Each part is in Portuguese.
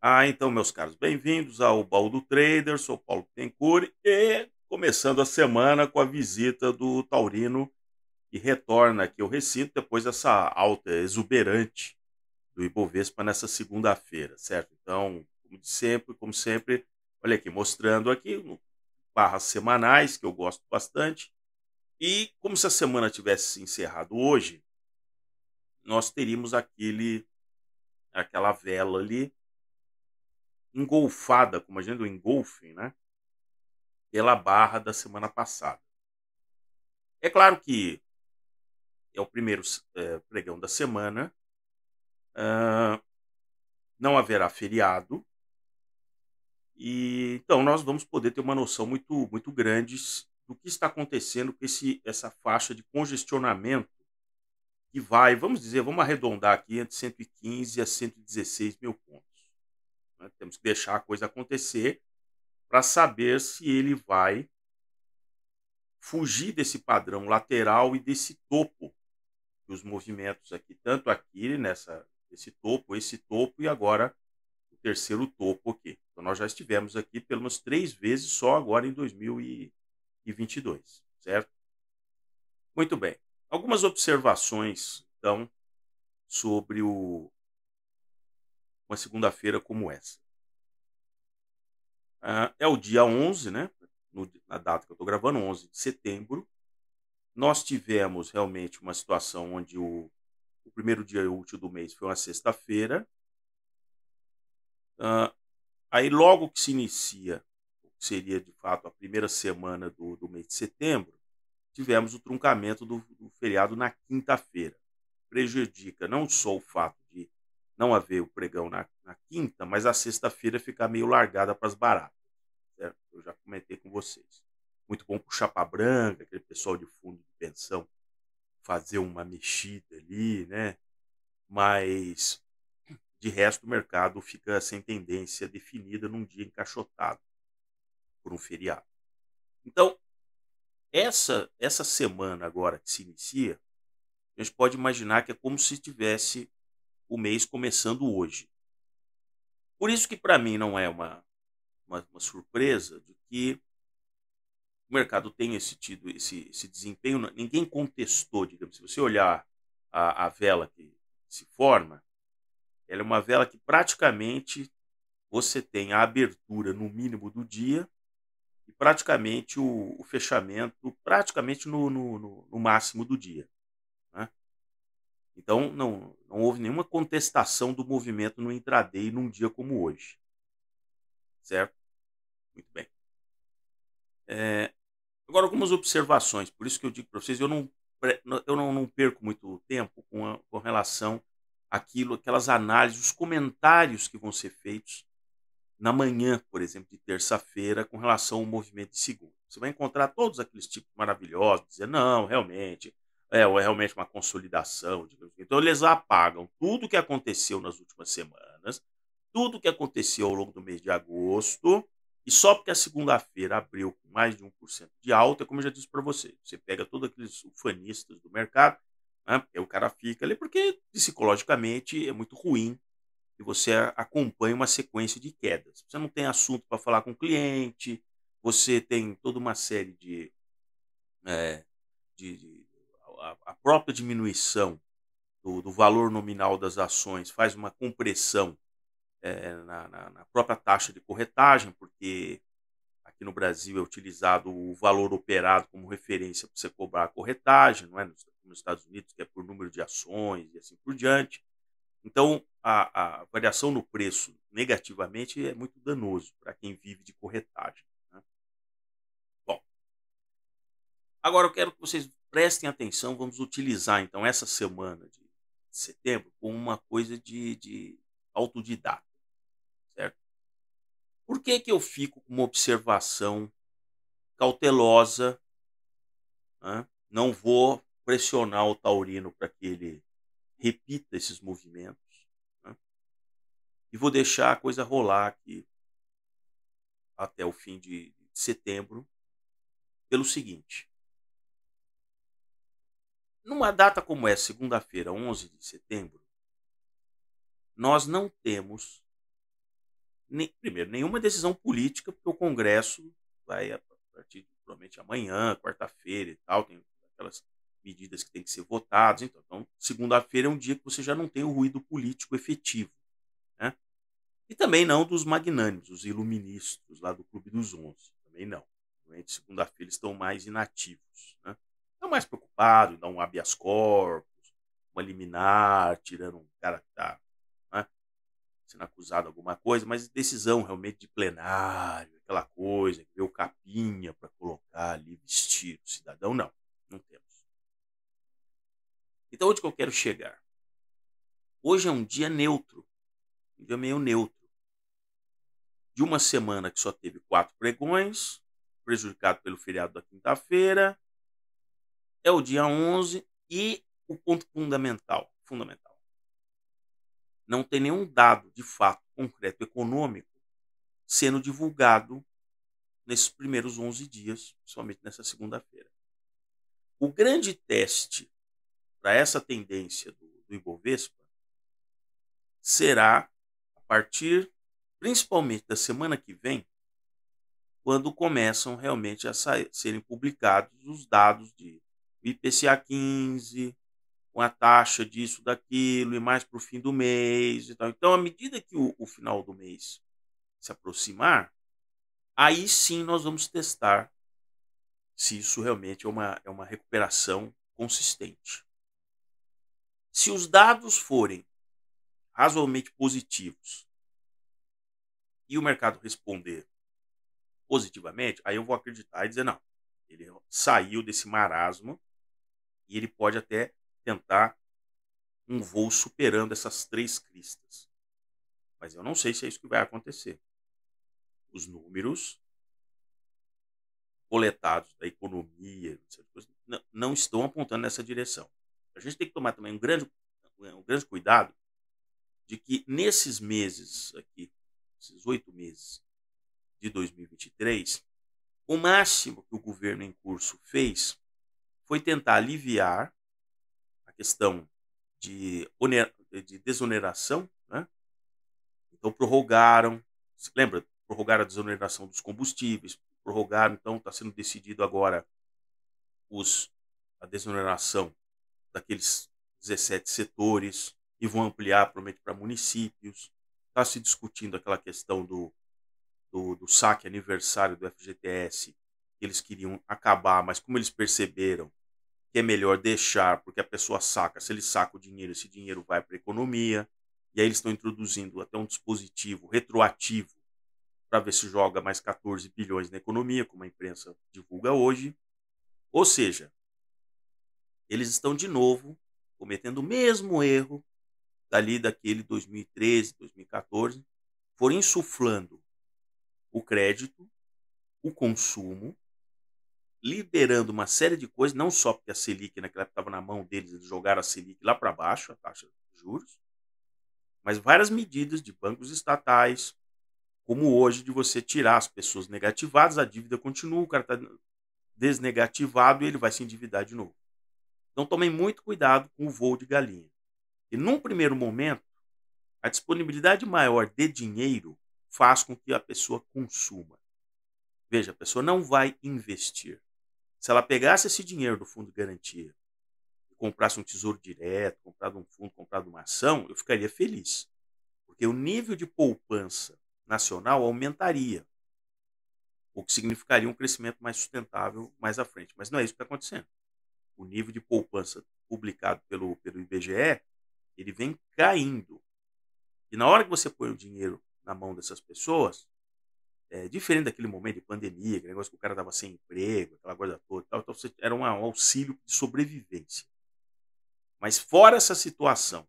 Então, meus caros, bem-vindos ao Baú do Trader. Sou Paulo Bittencourt e começando a semana com a visita do Taurino, que retorna aqui ao recinto depois dessa alta exuberante do Ibovespa nessa segunda-feira, certo? Então, como sempre, olha aqui, mostrando aqui barras semanais, que eu gosto bastante. E como se a semana tivesse se encerrado hoje, nós teríamos aquela vela ali engolfada, como a gente do engolfing, né? Pela barra da semana passada. É claro que é o primeiro pregão da semana, ah, não haverá feriado, e então nós vamos poder ter uma noção muito grande do que está acontecendo com essa faixa de congestionamento que vai, vamos dizer, vamos arredondar aqui entre 115 a 116 mil pontos. Né? Temos que deixar a coisa acontecer para saber se ele vai fugir desse padrão lateral e desse topo os movimentos aqui, tanto aqui esse topo e agora o terceiro topo aqui. Então nós já estivemos aqui pelo menos 3 vezes só agora em 2022, certo? Muito bem. Algumas observações, então, sobre uma segunda-feira como essa. É o dia 11, né? Na data que eu estou gravando, 11 de setembro. Nós tivemos realmente uma situação onde o primeiro dia útil do mês foi uma sexta-feira. Aí logo que se inicia, o que seria de fato a primeira semana do mês de setembro, tivemos o truncamento do feriado na quinta-feira. Prejudica não só o fato de não haver o pregão na quinta, mas a sexta-feira ficar meio largada para as baratas. Certo? Eu já comentei com vocês. Muito bom para o chapa branca, aquele pessoal de fundo de pensão, fazer uma mexida ali, né? Mas de resto, o mercado fica sem tendência definida num dia encaixotado por um feriado. Então, essa semana agora que se inicia, a gente pode imaginar que é como se tivesse o mês começando hoje. Por isso que para mim não é uma surpresa de que o mercado tenha tido esse desempenho. Ninguém contestou, digamos. Se você olhar a vela que se forma, ela é uma vela que praticamente você tem a abertura no mínimo do dia e praticamente o fechamento praticamente no máximo do dia. Né? Então, não houve nenhuma contestação do movimento no intraday num dia como hoje. Certo? Muito bem. Agora, algumas observações, por isso que eu digo para vocês, eu não perco muito tempo com relação aquelas análises, os comentários que vão ser feitos na manhã, por exemplo, de terça-feira, com relação ao movimento de segunda. Você vai encontrar todos aqueles tipos maravilhosos, dizer, não, realmente, é realmente uma consolidação. Então, eles apagam tudo o que aconteceu nas últimas semanas, tudo o que aconteceu ao longo do mês de agosto, e só porque a segunda-feira abriu com mais de 1% de alta, como eu já disse para você, você pega todos aqueles ufanistas do mercado, né, porque o cara fica ali, porque psicologicamente é muito ruim e você acompanha uma sequência de quedas. Você não tem assunto para falar com o cliente, você tem toda uma série eh, de a própria diminuição do valor nominal das ações faz uma compressão na própria taxa de corretagem, porque aqui no Brasil é utilizado o valor operado como referência para você cobrar a corretagem, não é nos Estados Unidos, que é por número de ações e assim por diante. Então, a variação no preço negativamente é muito danoso para quem vive de corretagem. Né? Bom, agora eu quero que vocês prestem atenção, vamos utilizar então essa semana de setembro como uma coisa de autodidata, certo? Por que eu fico com uma observação cautelosa? Né? Não vou pressionar o taurino para que ele repita esses movimentos. Né? E vou deixar a coisa rolar aqui até o fim de setembro, pelo seguinte: numa data como essa, segunda-feira, 11 de setembro, nós não temos Primeiro, nenhuma decisão política, porque o Congresso vai, a partir de provavelmente amanhã, quarta-feira e tal, tem aquelas medidas que têm que ser votadas. Então segunda-feira é um dia que você já não tem o ruído político efetivo, né? E também não dos magnânimos, os iluministas lá do Clube dos 11. Também não. Normalmente, segunda-feira, eles estão mais inativos, né? Estão mais preocupados em dar um habeas corpus, uma liminar, tirando um cara que está, né, sendo acusado de alguma coisa, mas decisão realmente de plenário, aquela coisa, que vê o capinha para colocar ali, vestir o cidadão, não. Não temos. Então, onde que eu quero chegar? Hoje é um dia neutro, um dia meio neutro. De uma semana que só teve 4 pregões, prejudicado pelo feriado da quinta-feira, é o dia 11 e o ponto fundamental, não tem nenhum dado de fato concreto econômico sendo divulgado nesses primeiros 11 dias, somente nessa segunda-feira. O grande teste para essa tendência do Ibovespa será a partir, principalmente da semana que vem, quando começam realmente a serem publicados os dados de IPCA 15, com a taxa disso, daquilo, e mais para o fim do mês e tal. Então, à medida que o final do mês se aproximar, aí sim nós vamos testar se isso realmente é uma recuperação consistente. Se os dados forem razoavelmente positivos e o mercado responder positivamente, aí eu vou acreditar e dizer, não, ele saiu desse marasmo e ele pode até tentar um voo superando essas 3 cristas. Mas eu não sei se é isso que vai acontecer. Os números coletados da economia não estão apontando nessa direção. A gente tem que tomar também um grande cuidado de que nesses meses aqui, esses 8 meses de 2023, o máximo que o governo em curso fez foi tentar aliviar a questão de desoneração, né? Então prorrogaram, se lembra? Prorrogaram a desoneração dos combustíveis, prorrogaram, então está sendo decidido agora a desoneração daqueles 17 setores e vão ampliar provavelmente para municípios. Está se discutindo aquela questão do saque aniversário do FGTS, que eles queriam acabar, mas como eles perceberam que é melhor deixar, porque a pessoa saca, se ele saca o dinheiro, esse dinheiro vai para a economia, e aí eles estão introduzindo até um dispositivo retroativo para ver se joga mais 14 bilhões na economia, como a imprensa divulga hoje. Ou seja, eles estão de novo cometendo o mesmo erro daquele 2013, 2014, foram insuflando o crédito, o consumo, liberando uma série de coisas, não só porque a Selic naquela época estava na mão deles, eles jogaram a Selic lá para baixo, a taxa de juros, mas várias medidas de bancos estatais, como hoje de você tirar as pessoas negativadas, a dívida continua, o cara está desnegativado e ele vai se endividar de novo. Então tomem muito cuidado com o voo de galinha. E num primeiro momento, a disponibilidade maior de dinheiro faz com que a pessoa consuma. Veja, a pessoa não vai investir. Se ela pegasse esse dinheiro do fundo de garantia e comprasse um tesouro direto, comprado um fundo, comprado uma ação, eu ficaria feliz. Porque o nível de poupança nacional aumentaria, o que significaria um crescimento mais sustentável mais à frente. Mas não é isso que está acontecendo. O nível de poupança publicado pelo IBGE, ele vem caindo. E na hora que você põe o dinheiro na mão dessas pessoas, diferente daquele momento de pandemia, aquele negócio que o cara estava sem emprego, aquela coisa toda, tal, então era um auxílio de sobrevivência. Mas fora essa situação,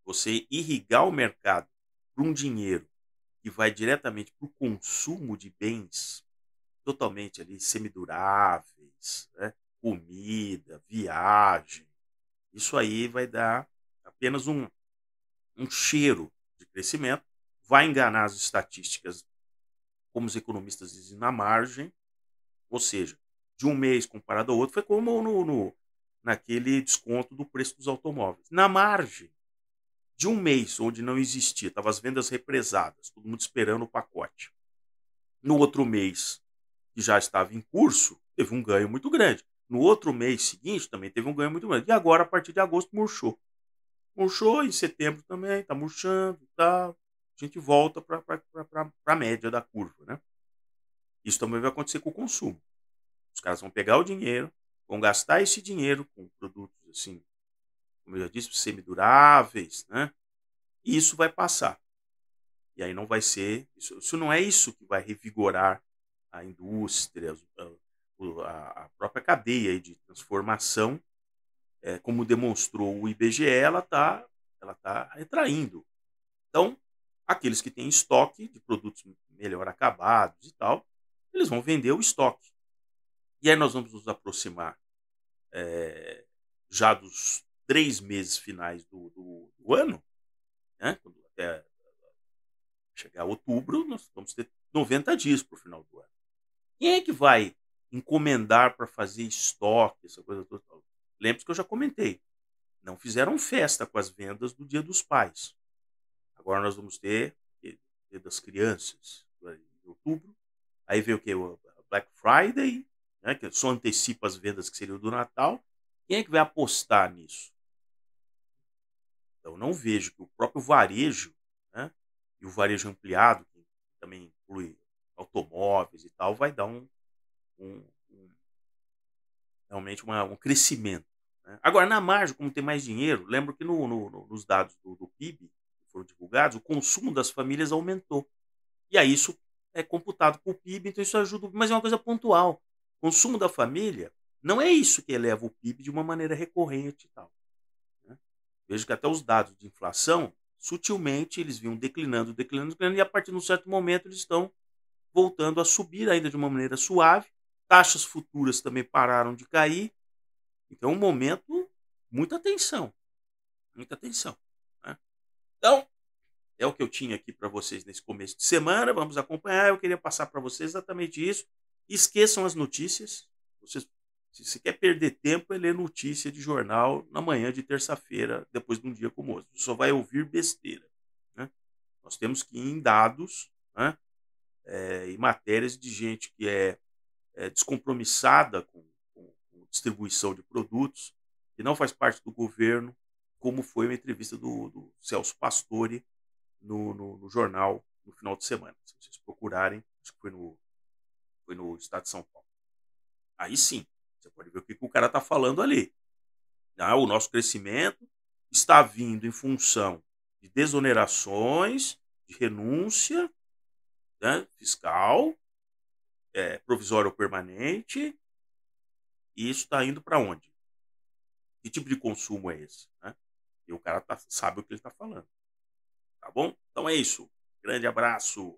você irrigar o mercado para um dinheiro que vai diretamente para o consumo de bens totalmente ali semiduráveis, né? Comida, viagem, isso aí vai dar apenas um cheiro de crescimento, vai enganar as estatísticas, como os economistas dizem, na margem, ou seja, de um mês comparado ao outro, foi como naquele desconto do preço dos automóveis. Na margem, de um mês onde não existia, estavam as vendas represadas, todo mundo esperando o pacote. No outro mês, que já estava em curso, teve um ganho muito grande. No outro mês seguinte também teve um ganho muito grande. E agora, a partir de agosto, murchou. Murchou, em setembro também, está murchando e tal. A gente volta para a média da curva, né? Isso também vai acontecer com o consumo. Os caras vão pegar o dinheiro, vão gastar esse dinheiro com produtos, assim, como eu já disse, semiduráveis, né? E isso vai passar. E aí não vai ser. Isso não é isso que vai revigorar a indústria, a própria cadeia aí de transformação, como demonstrou o IBGE, ela tá retraindo. Então, aqueles que têm estoque de produtos melhor acabados e tal, eles vão vender o estoque. E aí nós vamos nos aproximar já dos 3 meses finais do ano, né? Até chegar outubro, nós vamos ter 90 dias para o final do ano. Quem é que vai encomendar para fazer estoque, essa coisa toda? Lembre-se que eu já comentei, não fizeram festa com as vendas do Dia dos Pais. Agora nós vamos ter Dia das Crianças, em outubro. Aí vem o que? O Black Friday, né, que só antecipa as vendas que seriam do Natal. Quem é que vai apostar nisso? Então não vejo que o próprio varejo, né, e o varejo ampliado, que também inclui automóveis e tal, vai dar realmente um crescimento, né? Agora, na margem, como tem mais dinheiro, lembro que nos dados do PIB que foram divulgados, o consumo das famílias aumentou. E aí isso é computado com o PIB, então isso ajuda, mas é uma coisa pontual. O consumo da família não é isso que eleva o PIB de uma maneira recorrente e tal, né? Vejo que até os dados de inflação, sutilmente, eles vinham declinando, declinando, declinando, e a partir de um certo momento eles estão voltando a subir ainda de uma maneira suave. Taxas futuras também pararam de cair. Então, um momento, muita atenção, muita atenção, né? Então, é o que eu tinha aqui para vocês nesse começo de semana. Vamos acompanhar. Eu queria passar para vocês exatamente isso. Esqueçam as notícias. Vocês, se você quer perder tempo, é ler notícia de jornal na manhã de terça-feira, depois de um dia como hoje. Você só vai ouvir besteira, né? Nós temos que ir em dados, né? E matérias de gente que é descompromissada com distribuição de produtos, que não faz parte do governo, como foi uma entrevista do Celso Pastore no jornal no final de semana. Se vocês procurarem, acho que foi no Estado de São Paulo. Aí sim, você pode ver o que o cara está falando ali. Ah, o nosso crescimento está vindo em função de desonerações, de renúncia, né, fiscal, provisória ou permanente, e isso está indo para onde? Que tipo de consumo é esse, né? E o cara sabe o que ele está falando. Tá bom? Então é isso. Grande abraço.